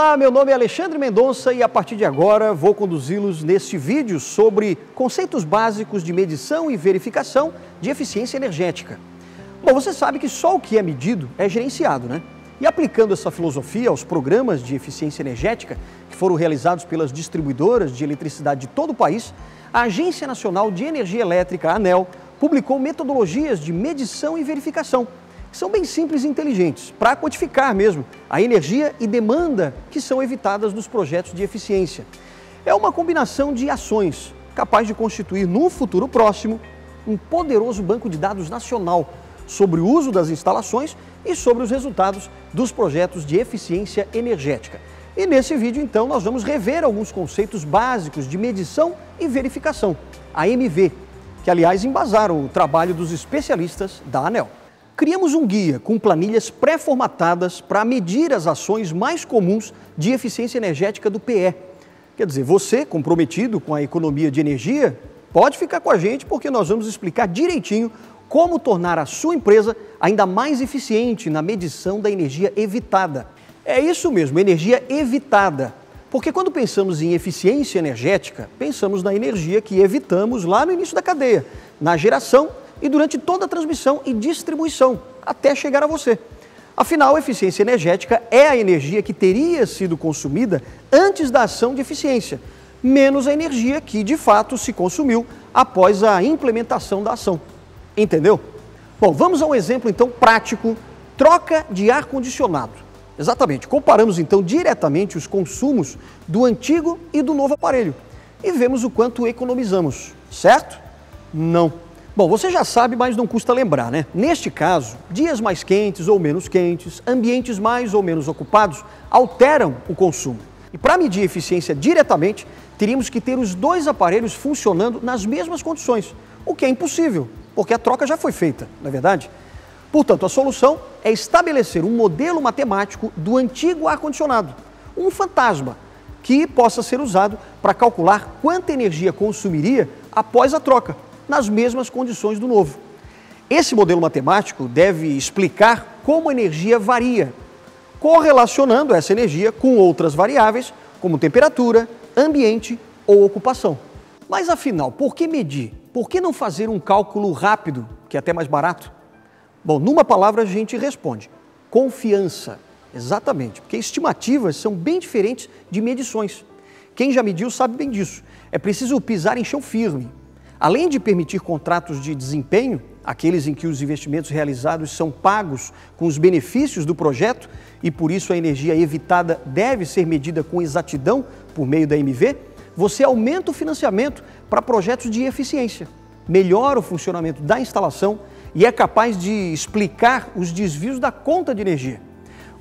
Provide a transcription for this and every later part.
Olá, meu nome é Alexandre Mendonça e a partir de agora vou conduzi-los neste vídeo sobre conceitos básicos de medição e verificação de eficiência energética. Bom, você sabe que só o que é medido é gerenciado, né? E aplicando essa filosofia aos programas de eficiência energética que foram realizados pelas distribuidoras de eletricidade de todo o país, a Agência Nacional de Energia Elétrica, a ANEEL, publicou metodologias de medição e verificação, que são bem simples e inteligentes, para quantificar mesmo a energia e demanda que são evitadas nos projetos de eficiência. É uma combinação de ações capaz de constituir, no futuro próximo, um poderoso banco de dados nacional sobre o uso das instalações e sobre os resultados dos projetos de eficiência energética. E nesse vídeo, então, nós vamos rever alguns conceitos básicos de medição e verificação, a MV, que, aliás, embasaram o trabalho dos especialistas da ANEEL. Criamos um guia com planilhas pré-formatadas para medir as ações mais comuns de eficiência energética do PE. Quer dizer, você, comprometido com a economia de energia, pode ficar com a gente porque nós vamos explicar direitinho como tornar a sua empresa ainda mais eficiente na medição da energia evitada. É isso mesmo, energia evitada. Porque quando pensamos em eficiência energética, pensamos na energia que evitamos lá no início da cadeia, na geração e durante toda a transmissão e distribuição, até chegar a você. Afinal, a eficiência energética é a energia que teria sido consumida antes da ação de eficiência, menos a energia que, de fato, se consumiu após a implementação da ação. Entendeu? Bom, vamos a um exemplo, então, prático, troca de ar-condicionado. Exatamente, comparamos, então, diretamente os consumos do antigo e do novo aparelho e vemos o quanto economizamos, certo? Não. Bom, você já sabe, mas não custa lembrar, né? Neste caso, dias mais quentes ou menos quentes, ambientes mais ou menos ocupados, alteram o consumo. E para medir a eficiência diretamente, teríamos que ter os dois aparelhos funcionando nas mesmas condições, o que é impossível, porque a troca já foi feita, não é verdade? Portanto, a solução é estabelecer um modelo matemático do antigo ar-condicionado, um fantasma, que possa ser usado para calcular quanta energia consumiria após a troca, nas mesmas condições do novo. Esse modelo matemático deve explicar como a energia varia, correlacionando essa energia com outras variáveis, como temperatura, ambiente ou ocupação. Mas afinal, por que medir? Por que não fazer um cálculo rápido, que é até mais barato? Bom, numa palavra a gente responde: confiança. Exatamente, porque estimativas são bem diferentes de medições. Quem já mediu sabe bem disso. É preciso pisar em chão firme. Além de permitir contratos de desempenho, aqueles em que os investimentos realizados são pagos com os benefícios do projeto e por isso a energia evitada deve ser medida com exatidão por meio da MV, você aumenta o financiamento para projetos de eficiência, melhora o funcionamento da instalação e é capaz de explicar os desvios da conta de energia.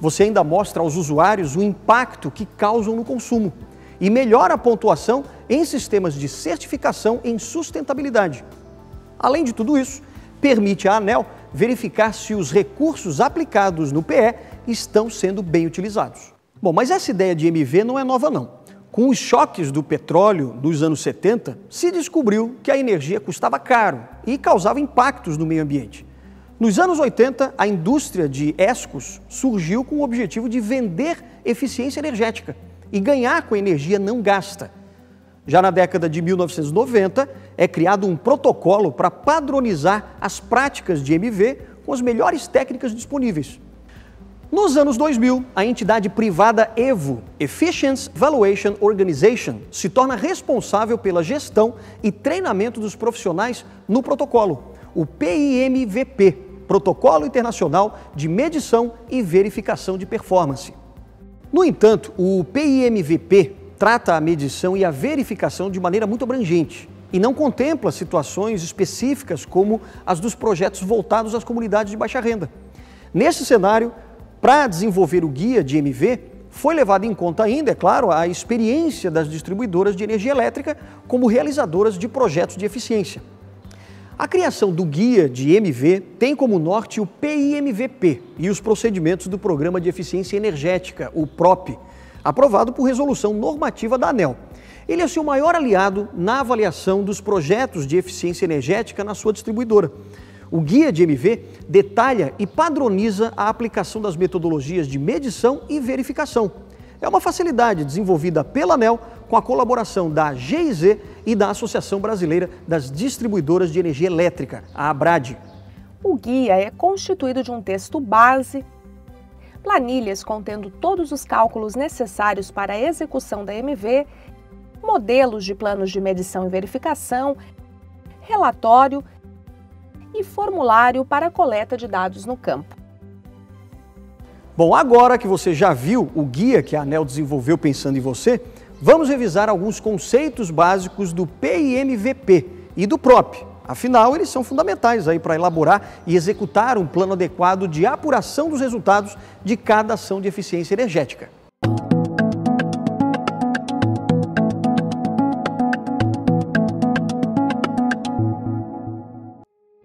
Você ainda mostra aos usuários o impacto que causam no consumo e melhora a pontuação em sistemas de certificação em sustentabilidade. Além de tudo isso, permite à ANEEL verificar se os recursos aplicados no PE estão sendo bem utilizados. Bom, mas essa ideia de MV não é nova não. Com os choques do petróleo nos anos 70, se descobriu que a energia custava caro e causava impactos no meio ambiente. Nos anos 80, a indústria de ESCOs surgiu com o objetivo de vender eficiência energética e ganhar com a energia não gasta. Já na década de 1990, é criado um protocolo para padronizar as práticas de MV com as melhores técnicas disponíveis. Nos anos 2000, a entidade privada EVO, Efficiency Valuation Organization, se torna responsável pela gestão e treinamento dos profissionais no protocolo, o PIMVP, Protocolo Internacional de Medição e Verificação de Performance. No entanto, o PIMVP trata a medição e a verificação de maneira muito abrangente e não contempla situações específicas como as dos projetos voltados às comunidades de baixa renda. Nesse cenário, para desenvolver o guia de MV, foi levado em conta ainda, é claro, a experiência das distribuidoras de energia elétrica como realizadoras de projetos de eficiência. A criação do guia de MV tem como norte o PIMVP e os procedimentos do Programa de Eficiência Energética, o PROP, aprovado por resolução normativa da ANEEL. Ele é seu maior aliado na avaliação dos projetos de eficiência energética na sua distribuidora. O guia de MV detalha e padroniza a aplicação das metodologias de medição e verificação, É uma facilidade desenvolvida pela ANEEL com a colaboração da GIZ e da Associação Brasileira das Distribuidoras de Energia Elétrica, a ABRAD. O guia é constituído de um texto base, planilhas contendo todos os cálculos necessários para a execução da MV, modelos de planos de medição e verificação, relatório e formulário para a coleta de dados no campo. Bom, agora que você já viu o guia que a ANEEL desenvolveu pensando em você, vamos revisar alguns conceitos básicos do PIMVP e do PROP. Afinal, eles são fundamentais aí para elaborar e executar um plano adequado de apuração dos resultados de cada ação de eficiência energética.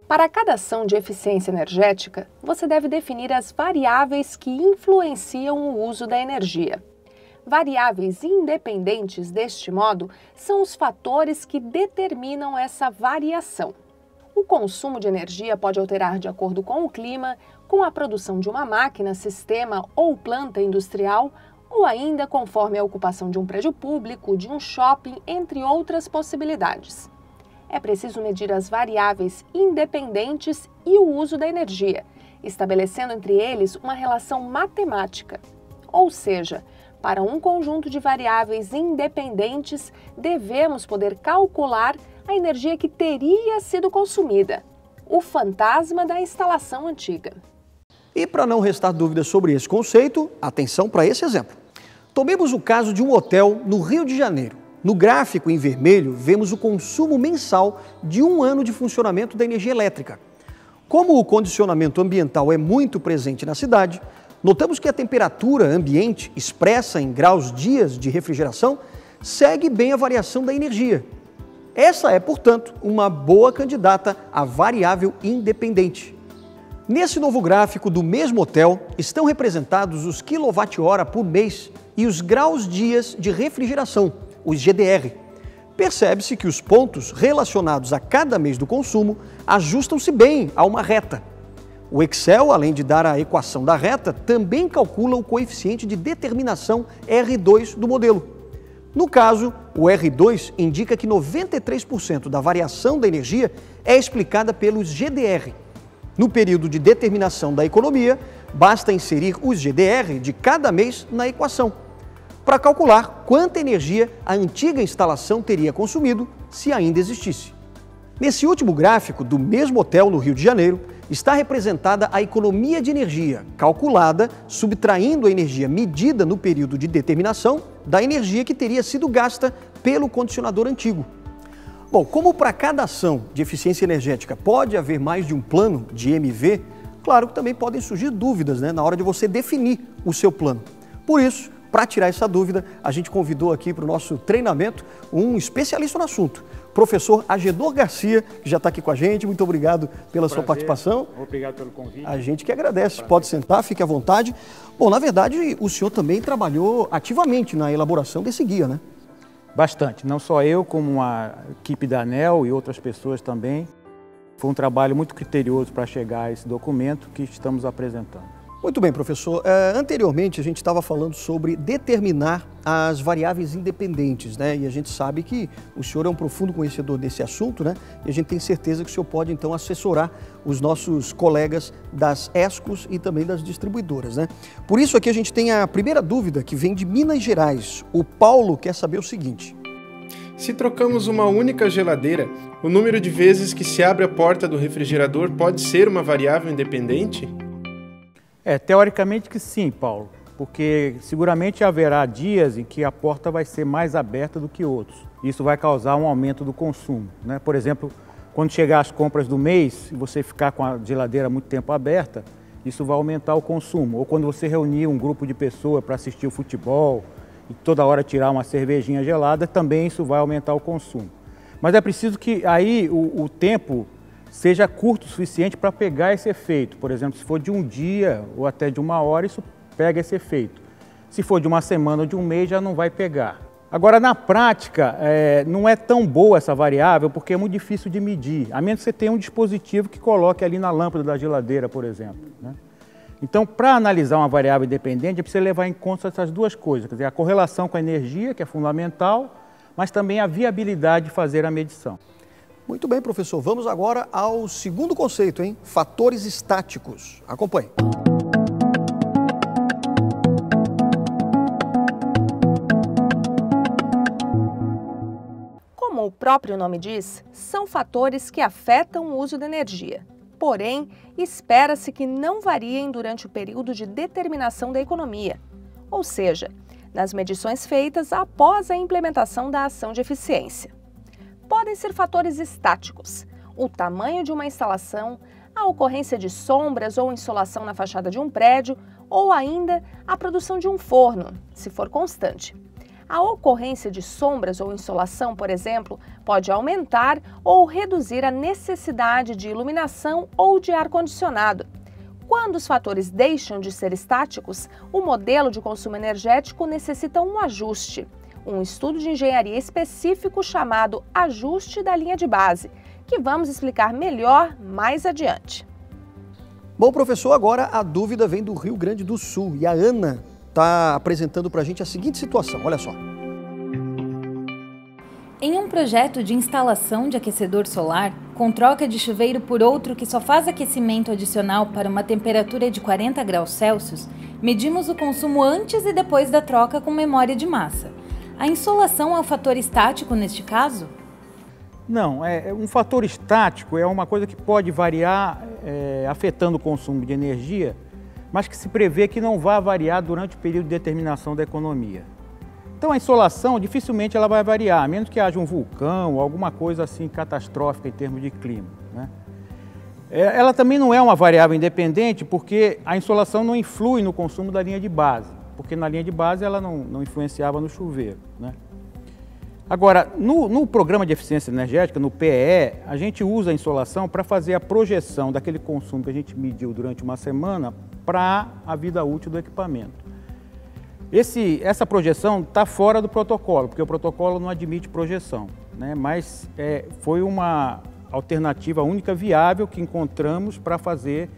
Para cada ação de eficiência energética, você deve definir as variáveis que influenciam o uso da energia. Variáveis independentes, deste modo, são os fatores que determinam essa variação. O consumo de energia pode alterar de acordo com o clima, com a produção de uma máquina, sistema ou planta industrial, ou ainda conforme a ocupação de um prédio público, de um shopping, entre outras possibilidades. É preciso medir as variáveis independentes e o uso da energia, estabelecendo entre eles uma relação matemática. Ou seja, para um conjunto de variáveis independentes, devemos poder calcular a energia que teria sido consumida, o fantasma da instalação antiga. E para não restar dúvidas sobre esse conceito, atenção para esse exemplo. Tomemos o caso de um hotel no Rio de Janeiro. No gráfico em vermelho, vemos o consumo mensal de um ano de funcionamento da energia elétrica. Como o condicionamento ambiental é muito presente na cidade, notamos que a temperatura ambiente, expressa em graus-dias de refrigeração, segue bem a variação da energia. Essa é, portanto, uma boa candidata à variável independente. Nesse novo gráfico do mesmo hotel, estão representados os kWh por mês e os graus-dias de refrigeração, os GDR. Percebe-se que os pontos relacionados a cada mês do consumo ajustam-se bem a uma reta. O Excel, além de dar a equação da reta, também calcula o coeficiente de determinação R2 do modelo. No caso, o R2 indica que 93% da variação da energia é explicada pelos GDR. No período de determinação da economia, basta inserir os GDR de cada mês na equação, para calcular quanta energia a antiga instalação teria consumido se ainda existisse. Nesse último gráfico do mesmo hotel no Rio de Janeiro, está representada a economia de energia, calculada subtraindo a energia medida no período de determinação da energia que teria sido gasta pelo condicionador antigo. Bom, como para cada ação de eficiência energética pode haver mais de um plano de MV, claro que também podem surgir dúvidas, na hora de você definir o seu plano. Por isso, para tirar essa dúvida, a gente convidou aqui para o nosso treinamento um especialista no assunto, professor Agedor Garcia, que já está aqui com a gente. Muito obrigado pela sua participação. Obrigado pelo convite. A gente que agradece. Pode sentar, fique à vontade. Bom, na verdade, o senhor também trabalhou ativamente na elaboração desse guia, né? Bastante. Não só eu, como a equipe da ANEEL e outras pessoas também. Foi um trabalho muito criterioso para chegar a esse documento que estamos apresentando. Muito bem, professor. Anteriormente, a gente estava falando sobre determinar as variáveis independentes, E a gente sabe que o senhor é um profundo conhecedor desse assunto, E a gente tem certeza que o senhor pode, então, assessorar os nossos colegas das ESCOs e também das distribuidoras, Por isso, aqui a gente tem a primeira dúvida, que vem de Minas Gerais. O Paulo quer saber o seguinte: se trocamos uma única geladeira, o número de vezes que se abre a porta do refrigerador pode ser uma variável independente? Teoricamente que sim, Paulo, porque seguramente haverá dias em que a porta vai ser mais aberta do que outros. Isso vai causar um aumento do consumo, Por exemplo, quando chegar as compras do mês e você ficar com a geladeira muito tempo aberta, isso vai aumentar o consumo. Ou quando você reunir um grupo de pessoas para assistir o futebol e toda hora tirar uma cervejinha gelada, também isso vai aumentar o consumo. Mas é preciso que aí o tempo seja curto o suficiente para pegar esse efeito. Por exemplo, se for de um dia ou até de uma hora, isso pega esse efeito. Se for de uma semana ou de um mês, já não vai pegar. Agora, na prática, não é tão boa essa variável, porque é muito difícil de medir, a menos que você tenha um dispositivo que coloque ali na lâmpada da geladeira, por exemplo, Então, para analisar uma variável independente, é preciso levar em conta essas duas coisas, quer dizer, a correlação com a energia, que é fundamental, mas também a viabilidade de fazer a medição. Muito bem, professor. Vamos agora ao segundo conceito, hein? Fatores estáticos. Acompanhe. Como o próprio nome diz, são fatores que afetam o uso da energia. Porém, espera-se que não variem durante o período de determinação da economia, ou seja, nas medições feitas após a implementação da ação de eficiência. Podem ser fatores estáticos, o tamanho de uma instalação, a ocorrência de sombras ou insolação na fachada de um prédio, ou ainda a produção de um forno, se for constante. A ocorrência de sombras ou insolação, por exemplo, pode aumentar ou reduzir a necessidade de iluminação ou de ar-condicionado. Quando os fatores deixam de ser estáticos, o modelo de consumo energético necessita um ajuste, um estudo de engenharia específico chamado ajuste da linha de base, que vamos explicar melhor mais adiante. Bom, professor, agora a dúvida vem do Rio Grande do Sul e a Ana está apresentando para a gente a seguinte situação, olha só. Em um projeto de instalação de aquecedor solar, com troca de chuveiro por outro que só faz aquecimento adicional para uma temperatura de 40 graus Celsius, medimos o consumo antes e depois da troca com memória de massa. A insolação é um fator estático neste caso? Não, um fator estático é uma coisa que pode variar afetando o consumo de energia, mas que se prevê que não vai variar durante o período de determinação da economia. Então a insolação dificilmente ela vai variar, a menos que haja um vulcão ou alguma coisa assim catastrófica em termos de clima, né? Ela também não é uma variável independente porque a insolação não influi no consumo da linha de base, porque na linha de base ela não influenciava no chuveiro, né? Agora, no programa de eficiência energética, no PEE, a gente usa a insolação para fazer a projeção daquele consumo que a gente mediu durante uma semana para a vida útil do equipamento. Essa projeção está fora do protocolo, porque o protocolo não admite projeção, né? Mas foi uma alternativa única viável que encontramos para fazer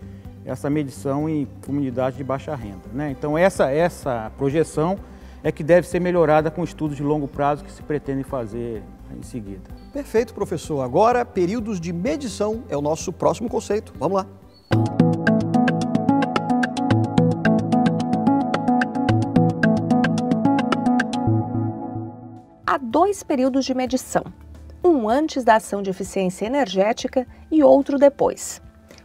essa medição em comunidades de baixa renda, né? Então essa projeção é que deve ser melhorada com estudos de longo prazo que se pretende fazer em seguida. Perfeito, professor. Agora, períodos de medição é o nosso próximo conceito. Vamos lá. Há dois períodos de medição, um antes da ação de eficiência energética e outro depois.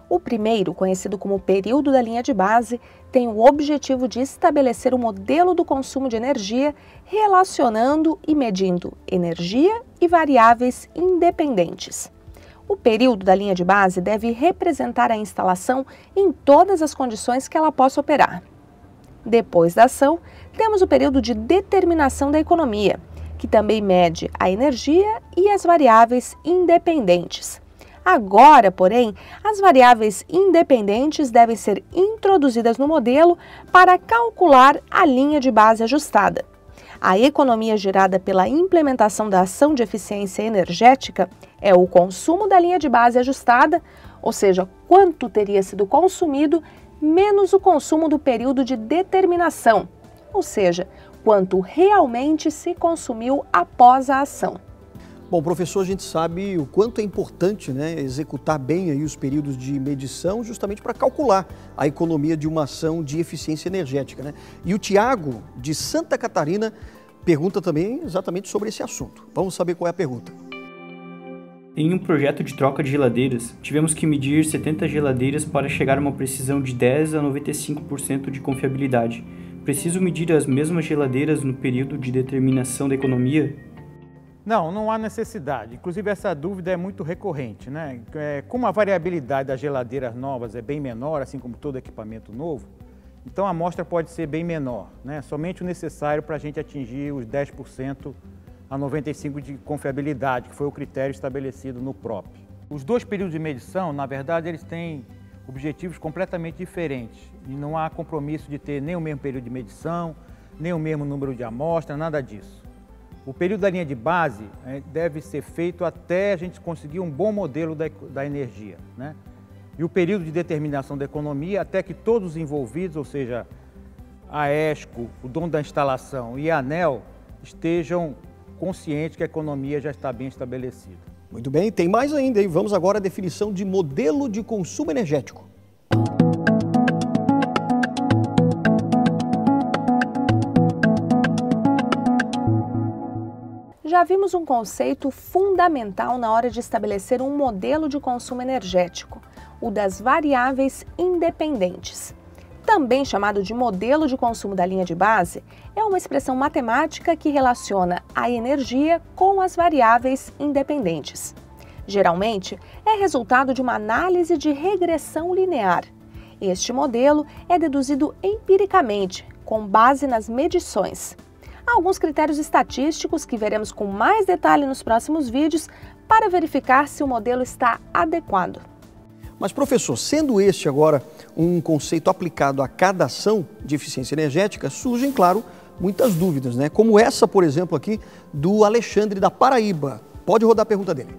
O primeiro, conhecido como período da linha de base, tem o objetivo de estabelecer o modelo do consumo de energia relacionando e medindo energia e variáveis independentes. O período da linha de base deve representar a instalação em todas as condições que ela possa operar. Depois da ação, temos o período de determinação da economia, que também mede a energia e as variáveis independentes. Agora, porém, as variáveis independentes devem ser introduzidas no modelo para calcular a linha de base ajustada. A economia gerada pela implementação da ação de eficiência energética é o consumo da linha de base ajustada, ou seja, quanto teria sido consumido menos o consumo do período de determinação, ou seja, quanto realmente se consumiu após a ação. Bom, professor, a gente sabe o quanto é importante, né, executar bem aí os períodos de medição justamente para calcular a economia de uma ação de eficiência energética, né? E o Tiago, de Santa Catarina, pergunta também exatamente sobre esse assunto. Vamos saber qual é a pergunta. Em um projeto de troca de geladeiras, tivemos que medir 70 geladeiras para chegar a uma precisão de 10 a 95% de confiabilidade. Preciso medir as mesmas geladeiras no período de determinação da economia? Não há necessidade. Inclusive, essa dúvida é muito recorrente, né? Como a variabilidade das geladeiras novas é bem menor, assim como todo equipamento novo, então a amostra pode ser bem menor, né? Somente o necessário para a gente atingir os 10% a 95% de confiabilidade, que foi o critério estabelecido no PROP. Os dois períodos de medição, na verdade, eles têm objetivos completamente diferentes e não há compromisso de ter nem o mesmo período de medição, nem o mesmo número de amostras, nada disso. O período da linha de base deve ser feito até a gente conseguir um bom modelo da energia, né? e o período de determinação da economia até que todos os envolvidos, ou seja, a ESCO, o dono da instalação e a ANEEL, estejam conscientes que a economia já está bem estabelecida. Muito bem, tem mais ainda, hein? Vamos agora à definição de modelo de consumo energético. Já vimos um conceito fundamental na hora de estabelecer um modelo de consumo energético, o das variáveis independentes. Também chamado de modelo de consumo da linha de base, é uma expressão matemática que relaciona a energia com as variáveis independentes. Geralmente, é resultado de uma análise de regressão linear. Este modelo é deduzido empiricamente, com base nas medições. Há alguns critérios estatísticos que veremos com mais detalhe nos próximos vídeos para verificar se o modelo está adequado. Mas, professor, sendo este agora um conceito aplicado a cada ação de eficiência energética, surgem, claro, muitas dúvidas, né? Como essa, por exemplo, aqui do Alexandre da Paraíba. Pode rodar a pergunta dele.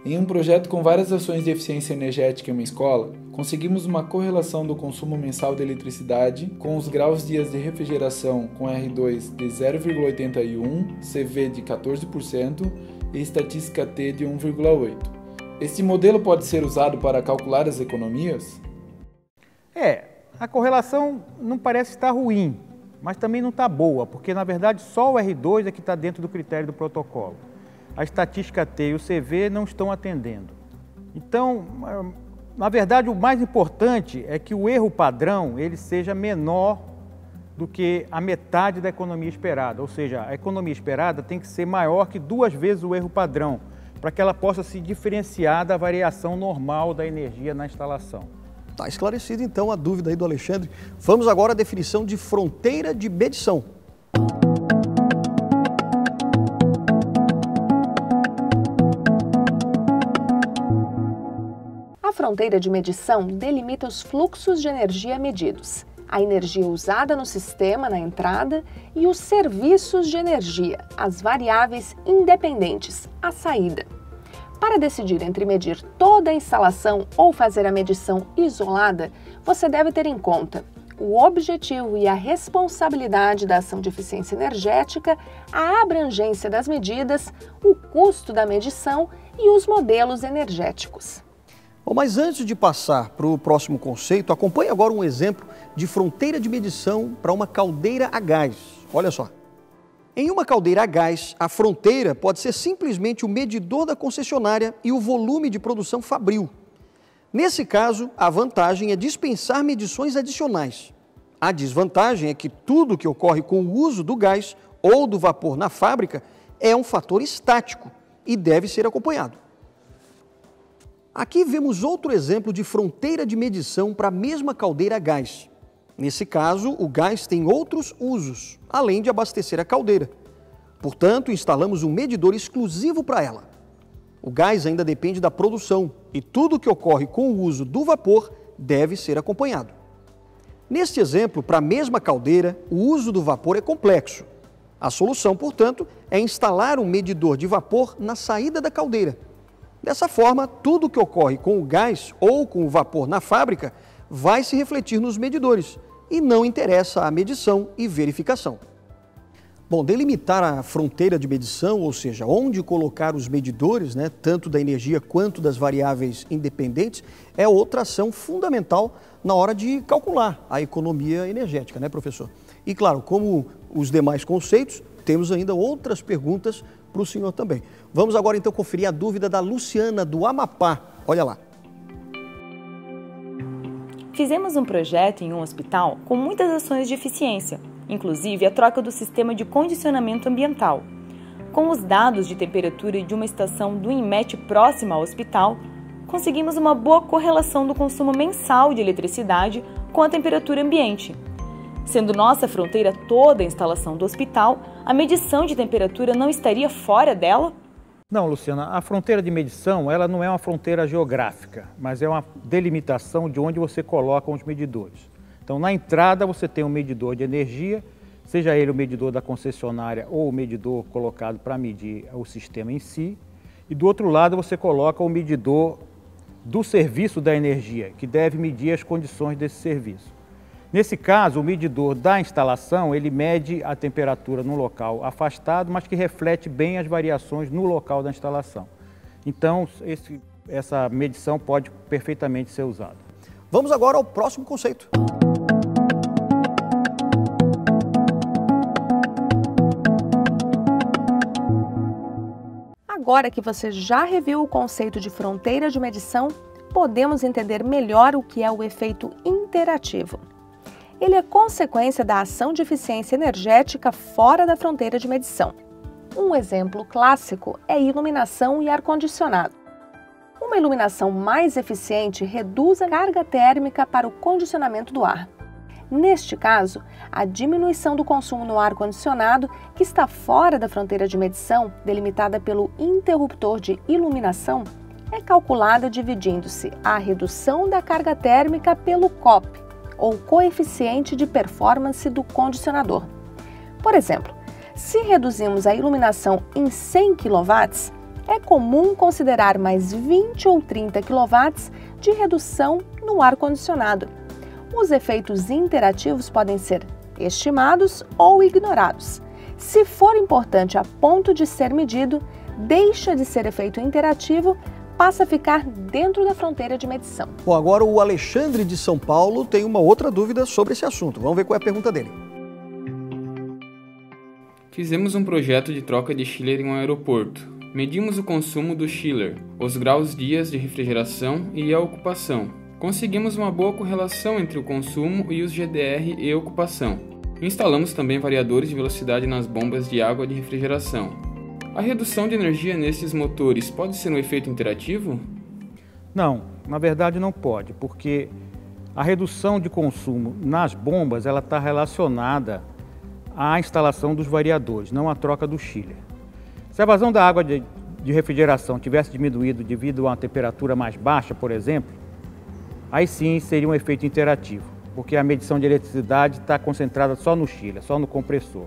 Em um projeto com várias ações de eficiência energética em uma escola, conseguimos uma correlação do consumo mensal de eletricidade com os graus dias de refrigeração com R2 de 0,81, CV de 14% e estatística T de 1,8. Este modelo pode ser usado para calcular as economias? A correlação não parece estar ruim, mas também não está boa, porque na verdade só o R2 é que está dentro do critério do protocolo. A estatística T e o CV não estão atendendo. Então, na verdade, o mais importante é que o erro padrão ele seja menor do que a metade da economia esperada, ou seja, a economia esperada tem que ser maior que 2 vezes o erro padrão, para que ela possa se diferenciar da variação normal da energia na instalação. Está esclarecida então a dúvida aí do Alexandre. Vamos agora à definição de fronteira de medição. A fronteira de medição delimita os fluxos de energia medidos, a energia usada no sistema na entrada e os serviços de energia, as variáveis independentes, a saída. Para decidir entre medir toda a instalação ou fazer a medição isolada, você deve ter em conta o objetivo e a responsabilidade da ação de eficiência energética, a abrangência das medidas, o custo da medição e os modelos energéticos. Bom, mas antes de passar para o próximo conceito, acompanhe agora um exemplo de fronteira de medição para uma caldeira a gás. Olha só. Em uma caldeira a gás, a fronteira pode ser simplesmente o medidor da concessionária e o volume de produção fabril. Nesse caso, a vantagem é dispensar medições adicionais. A desvantagem é que tudo que ocorre com o uso do gás ou do vapor na fábrica é um fator estático e deve ser acompanhado. Aqui vemos outro exemplo de fronteira de medição para a mesma caldeira a gás. Nesse caso, o gás tem outros usos, além de abastecer a caldeira. Portanto, instalamos um medidor exclusivo para ela. O gás ainda depende da produção e tudo que ocorre com o uso do vapor deve ser acompanhado. Neste exemplo, para a mesma caldeira, o uso do vapor é complexo. A solução, portanto, é instalar um medidor de vapor na saída da caldeira. Dessa forma, tudo que ocorre com o gás ou com o vapor na fábrica vai se refletir nos medidores e não interessa a medição e verificação. Bom, delimitar a fronteira de medição, ou seja, onde colocar os medidores, né, tanto da energia quanto das variáveis independentes, é outra ação fundamental na hora de calcular a economia energética, né, professor? E claro, como os demais conceitos, temos ainda outras perguntas para o senhor também. Vamos agora então conferir a dúvida da Luciana, do Amapá. Olha lá. Fizemos um projeto em um hospital com muitas ações de eficiência, inclusive a troca do sistema de condicionamento ambiental. Com os dados de temperatura de uma estação do INMET próxima ao hospital, conseguimos uma boa correlação do consumo mensal de eletricidade com a temperatura ambiente. Sendo nossa fronteira toda a instalação do hospital, a medição de temperatura não estaria fora dela? Não, Luciana, a fronteira de medição ela não é uma fronteira geográfica, mas é uma delimitação de onde você coloca os medidores. Então, na entrada você tem um medidor de energia, seja ele o medidor da concessionária ou o medidor colocado para medir o sistema em si, e do outro lado você coloca o medidor do serviço da energia, que deve medir as condições desse serviço. Nesse caso, o medidor da instalação, ele mede a temperatura no local afastado, mas que reflete bem as variações no local da instalação. Então, essa medição pode perfeitamente ser usada. Vamos agora ao próximo conceito. Agora que você já reviu o conceito de fronteira de medição, podemos entender melhor o que é o efeito interativo. Ele é consequência da ação de eficiência energética fora da fronteira de medição. Um exemplo clássico é iluminação e ar-condicionado. Uma iluminação mais eficiente reduz a carga térmica para o condicionamento do ar. Neste caso, a diminuição do consumo no ar-condicionado, que está fora da fronteira de medição, delimitada pelo interruptor de iluminação, é calculada dividindo-se a redução da carga térmica pelo COP, ou coeficiente de performance do condicionador. Por exemplo, se reduzimos a iluminação em 100 kW, é comum considerar mais 20 ou 30 kW de redução no ar-condicionado. Os efeitos interativos podem ser estimados ou ignorados. Se for importante a ponto de ser medido, deixa de ser efeito interativo, passa a ficar dentro da fronteira de medição. Bom, agora o Alexandre de São Paulo tem uma outra dúvida sobre esse assunto. Vamos ver qual é a pergunta dele. Fizemos um projeto de troca de chiller em um aeroporto. Medimos o consumo do chiller, os graus-dias de refrigeração e a ocupação. Conseguimos uma boa correlação entre o consumo e os GDR e ocupação. Instalamos também variadores de velocidade nas bombas de água de refrigeração. A redução de energia nesses motores pode ser um efeito interativo? Não, na verdade não pode, porque a redução de consumo nas bombas ela está relacionada à instalação dos variadores, não à troca do chiller. Se a vazão da água de refrigeração tivesse diminuído devido a uma temperatura mais baixa, por exemplo, aí sim seria um efeito interativo, porque a medição de eletricidade está concentrada só no chiller, só no compressor.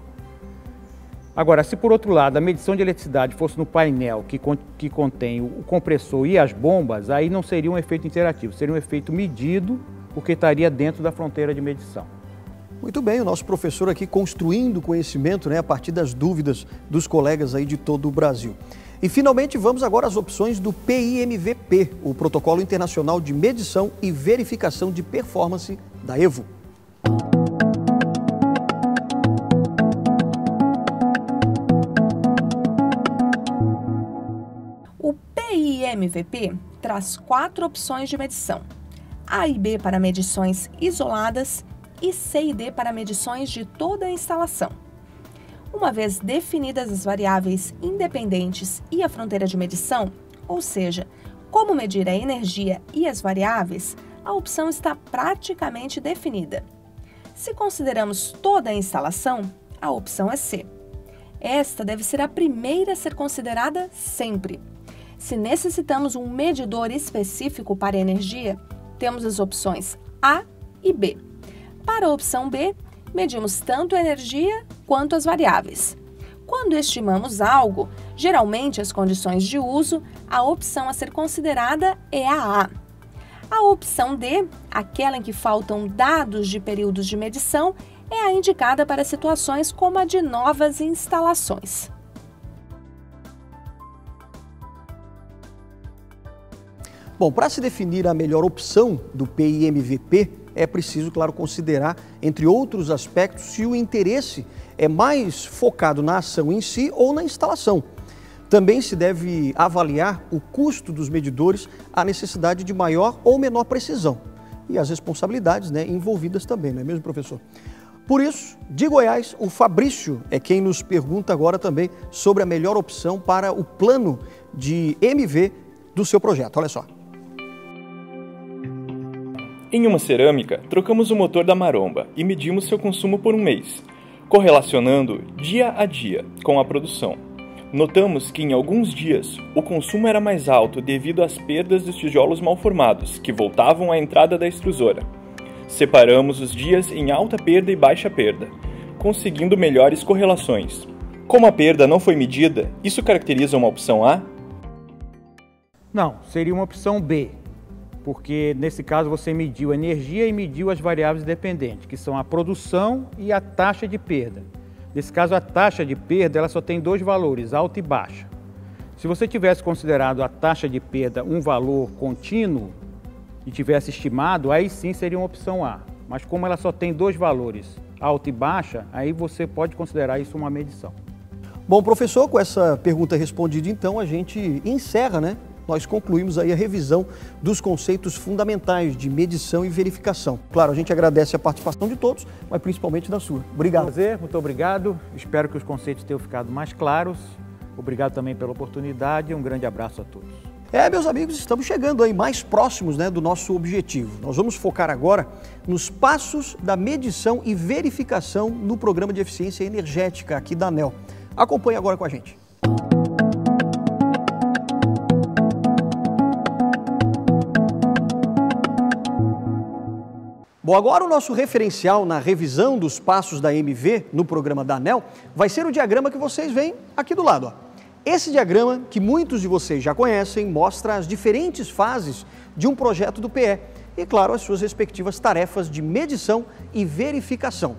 Agora, se por outro lado a medição de eletricidade fosse no painel que contém o compressor e as bombas, aí não seria um efeito interativo, seria um efeito medido, porque estaria dentro da fronteira de medição. Muito bem, o nosso professor aqui construindo conhecimento, a partir das dúvidas dos colegas aí de todo o Brasil. E finalmente vamos agora às opções do PIMVP, o Protocolo Internacional de Medição e Verificação de Performance da EVO. O PIMVP traz 4 opções de medição: A e B para medições isoladas e C e D para medições de toda a instalação. Uma vez definidas as variáveis independentes e a fronteira de medição, ou seja, como medir a energia e as variáveis, a opção está praticamente definida. Se consideramos toda a instalação, a opção é C. Esta deve ser a primeira a ser considerada sempre. Se necessitamos um medidor específico para a energia, temos as opções A e B. Para a opção B, medimos tanto a energia quanto as variáveis. Quando estimamos algo, geralmente as condições de uso, a opção a ser considerada é a A. A opção D, aquela em que faltam dados de períodos de medição, é a indicada para situações como a de novas instalações. Bom, para se definir a melhor opção do PIMVP, é preciso, claro, considerar, entre outros aspectos, se o interesse é mais focado na ação em si ou na instalação. Também se deve avaliar o custo dos medidores, a necessidade de maior ou menor precisão e as responsabilidades envolvidas também, não é mesmo, professor? Por isso, de Goiás, o Fabrício é quem nos pergunta agora também sobre a melhor opção para o plano de MV do seu projeto. Olha só. Em uma cerâmica, trocamos o motor da maromba e medimos seu consumo por um mês, correlacionando dia a dia com a produção. Notamos que em alguns dias o consumo era mais alto devido às perdas dos tijolos mal formados, que voltavam à entrada da extrusora. Separamos os dias em alta perda e baixa perda, conseguindo melhores correlações. Como a perda não foi medida, isso caracteriza uma opção A? Não, seria uma opção B, porque nesse caso você mediu a energia e mediu as variáveis dependentes, que são a produção e a taxa de perda. Nesse caso, a taxa de perda ela só tem dois valores, alta e baixa. Se você tivesse considerado a taxa de perda um valor contínuo e tivesse estimado, aí sim seria uma opção A. Mas como ela só tem dois valores, alta e baixa, aí você pode considerar isso uma medição. Bom, professor, com essa pergunta respondida, então, a gente encerra, né? Nós concluímos aí a revisão dos conceitos fundamentais de medição e verificação. Claro, a gente agradece a participação de todos, mas principalmente da sua. Obrigado. Prazer, muito obrigado. Espero que os conceitos tenham ficado mais claros. Obrigado também pela oportunidade e um grande abraço a todos. Meus amigos, estamos chegando aí mais próximos, né, do nosso objetivo. Nós vamos focar agora nos passos da medição e verificação no Programa de Eficiência Energética aqui da ANEEL. Acompanhe agora com a gente. Bom, agora o nosso referencial na revisão dos passos da MV no programa da ANEEL vai ser o diagrama que vocês veem aqui do lado, ó. Esse diagrama, que muitos de vocês já conhecem, mostra as diferentes fases de um projeto do PE e, claro, as suas respectivas tarefas de medição e verificação.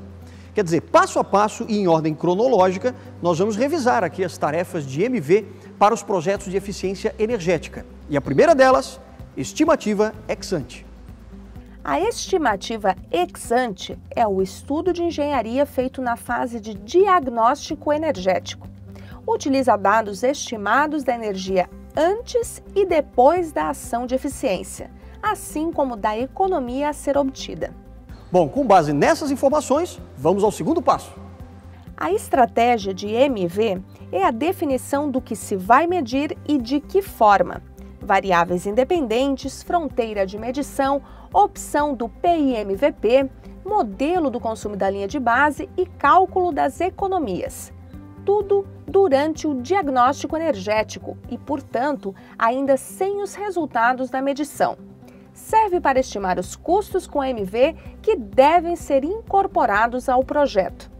Quer dizer, passo a passo e em ordem cronológica, nós vamos revisar aqui as tarefas de MV para os projetos de eficiência energética. E a primeira delas, estimativa ex ante. A estimativa ex ante é o estudo de engenharia feito na fase de diagnóstico energético. Utiliza dados estimados da energia antes e depois da ação de eficiência, assim como da economia a ser obtida. Bom, com base nessas informações, vamos ao segundo passo. A estratégia de MV é a definição do que se vai medir e de que forma. Variáveis independentes, fronteira de medição, opção do PIMVP, modelo do consumo da linha de base e cálculo das economias. Tudo durante o diagnóstico energético e, portanto, ainda sem os resultados da medição. Serve para estimar os custos com MV que devem ser incorporados ao projeto.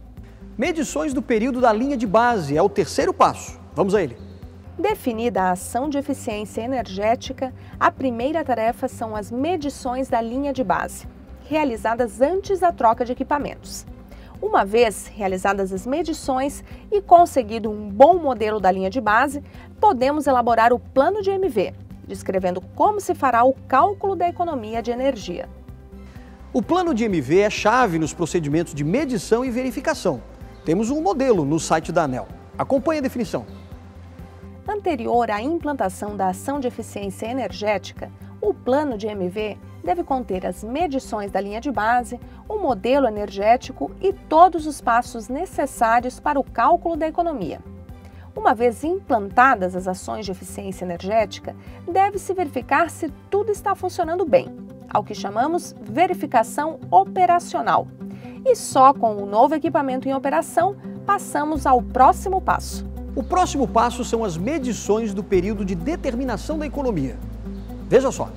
Medições do período da linha de base é o terceiro passo. Vamos a ele. Definida a ação de eficiência energética, a primeira tarefa são as medições da linha de base, realizadas antes da troca de equipamentos. Uma vez realizadas as medições e conseguido um bom modelo da linha de base, podemos elaborar o plano de MV, descrevendo como se fará o cálculo da economia de energia. O plano de MV é chave nos procedimentos de medição e verificação. Temos um modelo no site da ANEEL. Acompanhe a definição. Anterior à implantação da ação de eficiência energética, o plano de MV deve conter as medições da linha de base, o modelo energético e todos os passos necessários para o cálculo da economia. Uma vez implantadas as ações de eficiência energética, deve-se verificar se tudo está funcionando bem, ao que chamamos verificação operacional. E só com o novo equipamento em operação, passamos ao próximo passo. O próximo passo são as medições do período de determinação da economia. Veja só.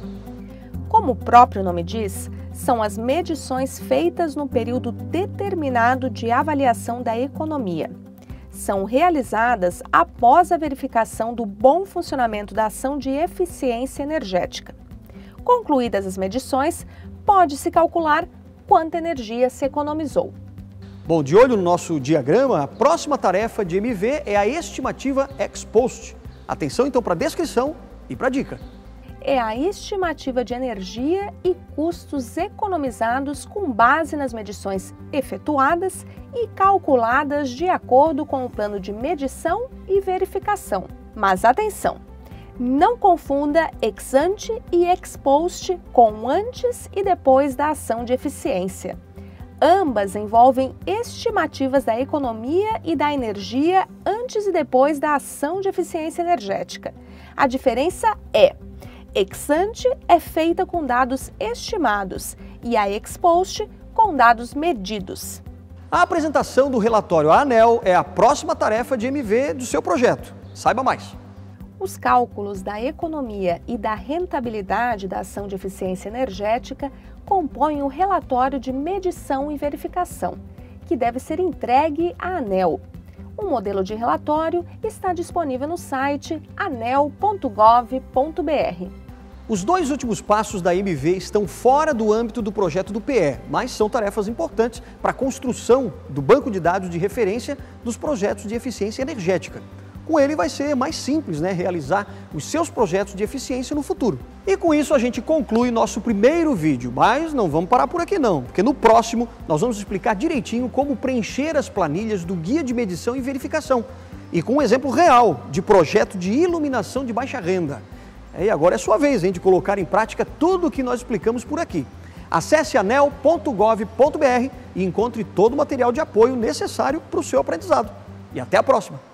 Como o próprio nome diz, são as medições feitas no período determinado de avaliação da economia. São realizadas após a verificação do bom funcionamento da ação de eficiência energética. Concluídas as medições, pode-se calcular quanta energia se economizou. Bom, de olho no nosso diagrama, a próxima tarefa de MV é a estimativa ex post. Atenção então para a descrição e para a dica. É a estimativa de energia e custos economizados com base nas medições efetuadas e calculadas de acordo com o plano de medição e verificação. Mas atenção! Não confunda ex ante e ex post com antes e depois da ação de eficiência. Ambas envolvem estimativas da economia e da energia antes e depois da ação de eficiência energética. A diferença é: ex ante é feita com dados estimados e a ex post com dados medidos. A apresentação do relatório à ANEEL é a próxima tarefa de MV do seu projeto. Saiba mais. Os cálculos da economia e da rentabilidade da ação de eficiência energética compõem o relatório de medição e verificação, que deve ser entregue à ANEEL. O modelo de relatório está disponível no site anel.gov.br. Os 2 últimos passos da MV estão fora do âmbito do projeto do PE, mas são tarefas importantes para a construção do banco de dados de referência dos projetos de eficiência energética. Com ele vai ser mais simples, realizar os seus projetos de eficiência no futuro. E com isso a gente conclui nosso primeiro vídeo, mas não vamos parar por aqui não, porque no próximo nós vamos explicar direitinho como preencher as planilhas do Guia de Medição e Verificação e com um exemplo real de projeto de iluminação de baixa renda. E agora é sua vez, de colocar em prática tudo o que nós explicamos por aqui. Acesse anel.gov.br e encontre todo o material de apoio necessário para o seu aprendizado. E até a próxima!